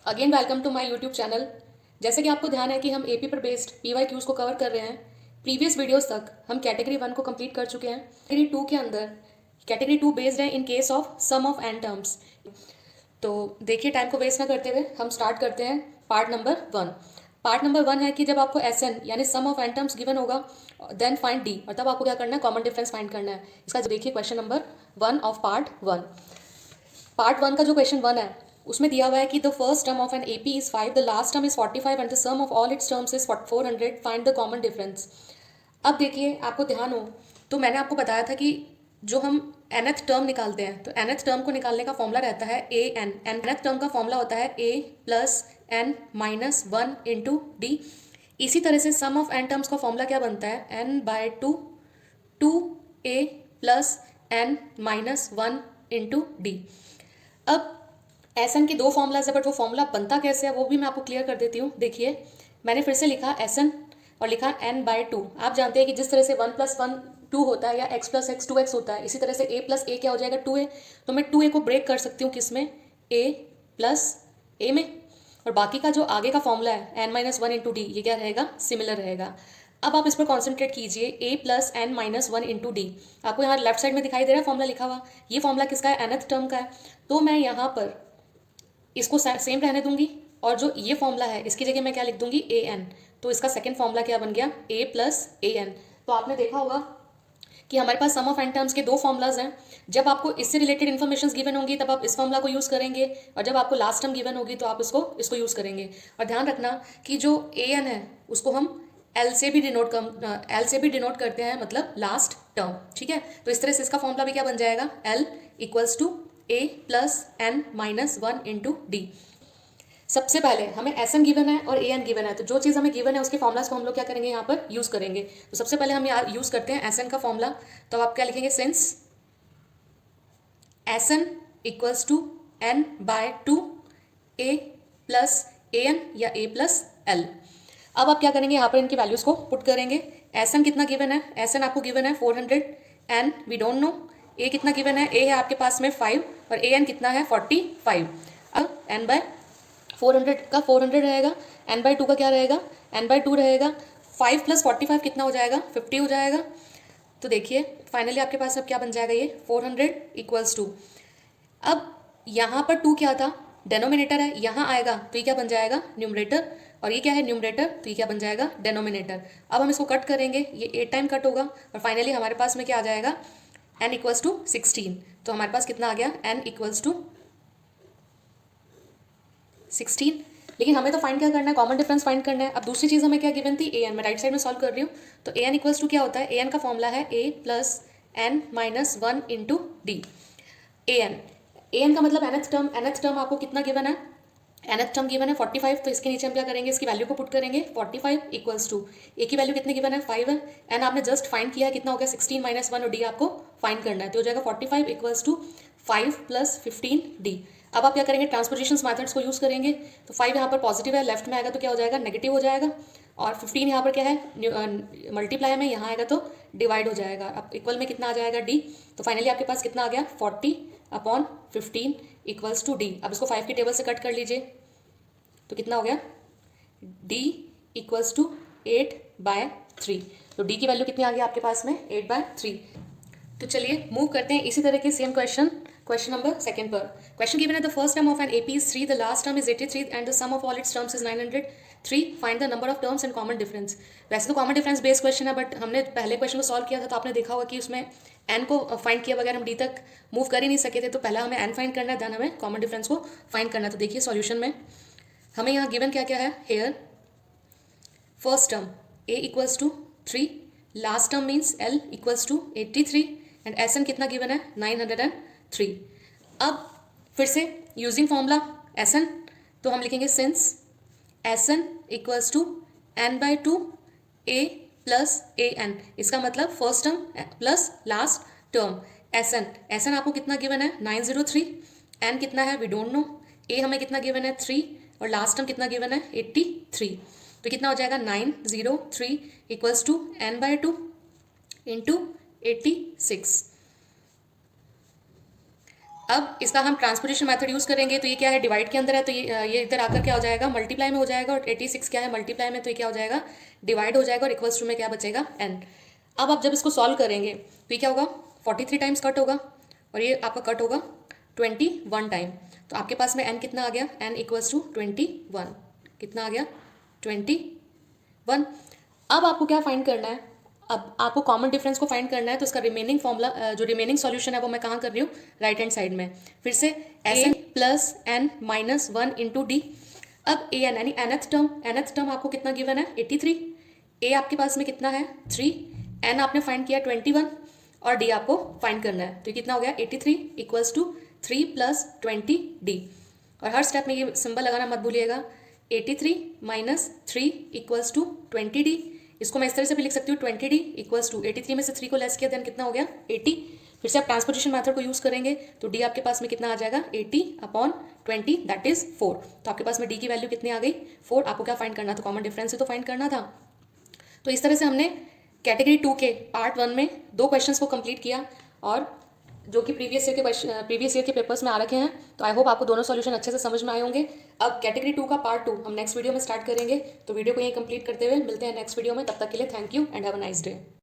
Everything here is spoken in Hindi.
Again welcome to my YouTube channel. जैसे कि आपको ध्यान है कि हम एपी पर बेस्ड पीवाईक्यूज को कवर कर रहे हैं। प्रीवियस वीडियोस तक हम कैटेगरी 1 को कंप्लीट कर चुके हैं। कैटेगरी 2 के अंदर कैटेगरी 2 बेस्ड है in case of sum of n terms. तो देखिए, टाइम को वेस्ट ना करते हुए हम स्टार्ट करते हैं पार्ट नंबर 1। पार्ट नंबर 1 है कि जब आपको एस एन यानी सम ऑफ एन टर्म्स गिवन होगा देन फाइंड डी, और तब आपको क्या करना है, कॉमन डिफरेंस फाइंड करना है। इसका देखिए question number 1 of part 1। Part 1 का जो क्वेश्चन 1 है उसमें दिया हुआ है कि the first term of an AP is 5, the last term is 45 and the sum of all its terms is 400, find the common difference. अब देखिए, आपको ध्यान हो तो मैंने आपको बताया था कि जो हम nth टर्म निकालते हैं तो nth टर्म को निकालने का फॉर्मूला रहता है ए एन। nth टर्म का फॉर्मूला होता है a plus N minus 1 into d. इसी तरह से सम ऑफ एन टर्म्स का फॉर्मूला क्या बनता है, n by 2 2a plus N minus 1 into d. अब एस एन के दो फॉर्मूलाज है, बट वो फॉर्मूला बनता कैसे है वो भी मैं आपको क्लियर कर देती हूँ। देखिए, मैंने फिर से लिखा एस एन और लिखा n बाय 2। आप जानते हैं कि जिस तरह से 1 प्लस 1 2 होता है या x प्लस एक्स 2x होता है, इसी तरह से a प्लस ए क्या हो जाएगा, 2a। तो मैं 2a को ब्रेक कर सकती हूँ किस में, a प्लस ए में, और बाकी का जो आगे का फॉर्मूला है n माइनस 1 इंटू डी, ये क्या रहेगा, सिमिलर रहेगा। अब आप इस पर कॉन्सेंट्रेट कीजिए, a plus N minus 1 into d. आपको यहाँ लेफ्ट साइड में दिखाई दे रहा है फॉर्मूला लिखा हुआ। ये फॉर्मूला किसका है, nth टर्म का है। तो मैं यहाँ पर इसको सेम रहने दूंगी, और जो ये फॉर्मूला है इसकी जगह मैं क्या लिख दूंगी, ए एन। तो इसका सेकंड फॉर्मूला क्या बन गया, ए प्लस ए एन। तो आपने देखा होगा कि हमारे पास सम ऑफ एन टर्म्स के दो फॉर्मूलाज हैं। जब आपको इससे रिलेटेड इन्फॉर्मेशन गिवन होंगी तब आप इस फॉर्मूला को यूज़ करेंगे, और जब आपको लास्ट टर्म गिवन होगी तो आप इसको यूज़ करेंगे। और ध्यान रखना कि जो ए एन है उसको हम एल से भी डिनोट करते हैं, मतलब लास्ट टर्म। ठीक है, तो इस तरह से इसका फॉर्मूला भी क्या बन जाएगा, l equals to a plus N minus 1 into d. सबसे पहले हमें एस एन गिवन है और ए एन गिवन है, तो जो चीज़ हमें गिवन है उसके फॉर्मुलाज को हम लोग क्या करेंगे, यहाँ पर यूज़ करेंगे। तो सबसे पहले हम यहाँ यूज़ करते हैं एस एन का फॉर्मूला। तो आप क्या लिखेंगे, since S n equals to n by 2 a plus a n या ए प्लस एल। अब आप क्या करेंगे, यहाँ पर इनकी वैल्यूज़ को पुट करेंगे। एस एन कितना गिवन है, एस एन आपको गिवन है 400, एन वी डोंट नो। ए कितना गिवन है, ए है आपके पास में 5 और ए एन कितना है 45। अब एन बाय 400 का 400 रहेगा, एन बाई 2 का क्या रहेगा, एन बाई 2 रहेगा। 5 प्लस 45 कितना हो जाएगा, 50 हो जाएगा। तो देखिए फाइनली आपके पास अब क्या बन जाएगा, ये 400 इक्वल्स टू, अब यहाँ पर 2 क्या था, डेनोमिनेटर है, यहाँ आएगा तो ये क्या बन जाएगा, न्यूमरेटर, और ये क्या है न्यूमरेटर, तो ये क्या बन जाएगा, डेनोमिनेटर। अब हम इसको कट करेंगे, ये 8 टाइम कट होगा, और फाइनली हमारे पास में क्या आ जाएगा, n इक्वल्स टू 16। तो हमारे पास कितना आ गया, n इक्वल्स टू 16। लेकिन हमें तो फाइंड क्या करना है, कॉमन डिफरेंस फाइंड करना है। अब दूसरी चीज़ हमें क्या गिवन थी, ए एन। मैं राइट साइड में सॉल्व कर रही हूँ। तो ए एन इक्वल्स टू क्या होता है, ए एन का फॉर्मूला है A plus N minus 1 into D. A N का मतलब nth टर्म आपको कितना गिवन है, nth टर्म गिवन है 45। तो इसके नीचे हम क्या करेंगे, इसकी वैल्यू को पुट करेंगे, 45 इक्वल्स टू ए की वैल्यू कितनी गिवन है, 5 है, एन आपने जस्ट फाइंड किया है, कितना हो गया 16 माइनस 1, और डी आपको फाइंड करना है। तो हो जाएगा 45 इक्वल्स टू 5 प्लस 15 डी। अब आप क्या करेंगे, ट्रांसपोजिशन मैथड्स को यूज़ करेंगे। तो 5 यहाँ पर पॉजिटिव है, लेफ्ट में आएगा तो क्या हो जाएगा, नेगेटिव हो जाएगा, और 15 यहाँ पर क्या है, मल्टीप्लाई में, यहाँ आएगा तो डिवाइड हो जाएगा। अब इक्वल में कितना आ जाएगा, डी। तो फाइनली आपके पास कितना आ गया, 40 अपॉन 15 इक्वल्स टू डी। अब इसको 5 की टेबल से कट कर लीजिए, तो कितना हो गया, डी इक्वल्स टू 8/3। तो डी की वैल्यू कितनी आ गई आपके पास में, 8/3। तो चलिए मूव करते हैं इसी तरह के सेम क्वेश्चन नंबर सेकंड पर। क्वेश्चन गिवन है, the first term of an AP is 3, the last term is 83 and the sum of all its terms is 903, find the number of terms and common difference. वैसे तो कॉमन डिफरेंस बेस्ड क्वेश्चन है, बट हमने पहले क्वेश्चन को सॉल्व किया था तो आपने देखा होगा कि उसमें एन को फाइंड किया बगैर हम डी तक मूव कर ही नहीं सके थे। तो पहला हमें एन फाइंड करना है, देन हमें कॉमन डिफरेंस को फाइंड करना है। तो देखिए सॉल्यूशन में हमें यहाँ गिवन क्या क्या है, here first term a equals to 3, last term means l equals to 83 and S n कितना गिवन है, 903। अब फिर से यूजिंग फॉर्मूला एस एन, तो हम लिखेंगे since S n equals to n by 2 a plus a n. इसका मतलब first term plus last term. S n आपको कितना गिवन है, 903, एन कितना है वी डोंट नो, ए हमें कितना गिवन है 3, और लास्ट टर्म कितना गिवन है 83। तो कितना हो जाएगा, 903 equals to n by 2 into 86। अब इसका हम ट्रांसपोजिशन मेथड यूज़ करेंगे। तो ये क्या है, डिवाइड के अंदर है, तो ये इधर आकर क्या हो जाएगा, मल्टीप्लाई में हो जाएगा। और 86 क्या है, मल्टीप्लाई में, तो ये क्या हो जाएगा, डिवाइड हो जाएगा। और इक्वल्स टू में क्या बचेगा, n। अब आप जब इसको सॉल्व करेंगे तो ये क्या होगा, 43 टाइम्स कट होगा और ये आपका कट होगा 21 टाइम। तो आपके पास में n कितना आ गया, n इक्वल्स टू 21। कितना आ गया, 21। अब आपको क्या फाइंड करना है, अब आपको कॉमन डिफरेंस को फाइंड करना है। तो इसका रिमेनिंग फॉर्मूला, जो रिमेनिंग सॉल्यूशन है वो मैं कहाँ कर रही हूँ, राइट हैंड साइड में। फिर से n plus N minus 1 into d. अब ए एन यानी nth टर्म आपको कितना गिवन है, 83। ए आपके पास में कितना है, 3। एन आपने फाइंड किया 21 और डी आपको फाइंड करना है। तो कितना हो गया, 83 इक्वल्स टू 3 प्लस 20 डी। और हर स्टेप में ये सिंबल लगाना मत भूलिएगा, 83 माइनस 3 इक्वल्स टू 20 डी। इसको मैं इस तरह से भी लिख सकती हूँ, 20 डी इक्वल्स टू 83 में से 3 को लेस किया देन कितना हो गया, 80। फिर से आप ट्रांसपोजिशन मेथड को यूज़ करेंगे तो डी आपके पास में कितना आ जाएगा, 80/20 दैट इज 4। तो आपके पास में डी की वैल्यू कितनी आ गई, 4। आपको क्या फाइंड करना था, कॉमन डिफरेंस ही तो फाइंड करना था। तो इस तरह से हमने कैटेगरी 2 के पार्ट 1 में 2 क्वेश्चंस को कंप्लीट किया, और जो कि प्रीवियस ईयर के पेपर्स में आ रखे हैं। तो आई होप आपको दोनों सॉल्यूशन अच्छे से समझ में आए होंगे। अब कैटेगरी 2 का पार्ट 2 हम नेक्स्ट वीडियो में स्टार्ट करेंगे। तो वीडियो को यहीं कंप्लीट करते हुए मिलते हैं नेक्स्ट वीडियो में। तब तक के लिए thank you and have a nice day.